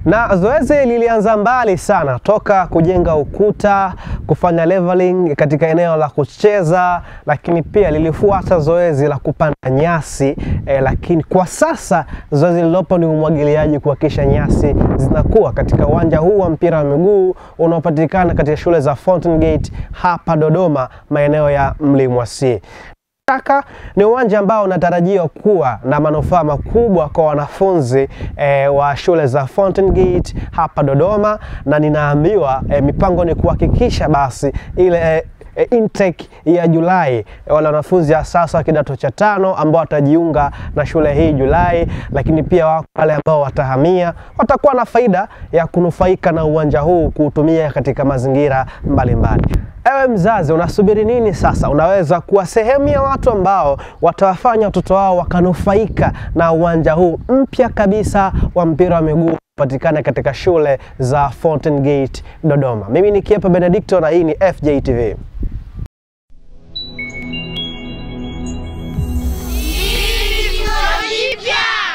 Na zoezi lilianza mbali sana, toka kujenga ukuta, kufanya leveling katika eneo la kucheza, lakini pia lilifuata zoezi la kupanda nyasi, lakini kwa sasa zoezi lilopo ni umwagiliaji kuhakikisha nyasi zinakuwa katika uwanja huu wa mpira wa miguu unaopatikana katika shule za Fountain Gate hapa Dodoma, maeneo ya Mlimwa C. Ni uwanja ambao unatarajiwa kuwa na manufaa makubwa kwa wanafunzi wa shule za Fountain Gate hapa Dodoma, na ninaambiwa mipango ni kuhakikisha basi ile intake ya Julai wale wanafunzi ya sasa kidato cha 5 ambao watajiunga na shule hii Julai, lakini pia wale ambao watahamia watakuwa na faida ya kunufaika na uwanja huu kuutumia katika mazingira mbalimbali. Ewe mzazi, unasubiri nini sasa? Unaweza kuwa sehemu ya watu ambao watawafanya watoto wao wakanufaika na uwanja huu mpya kabisa wa mpira wa miguu patikana katika shule za Fountain Gate Dodoma. Mimi ni Kiepa Benedicto na hii ni FJ TV.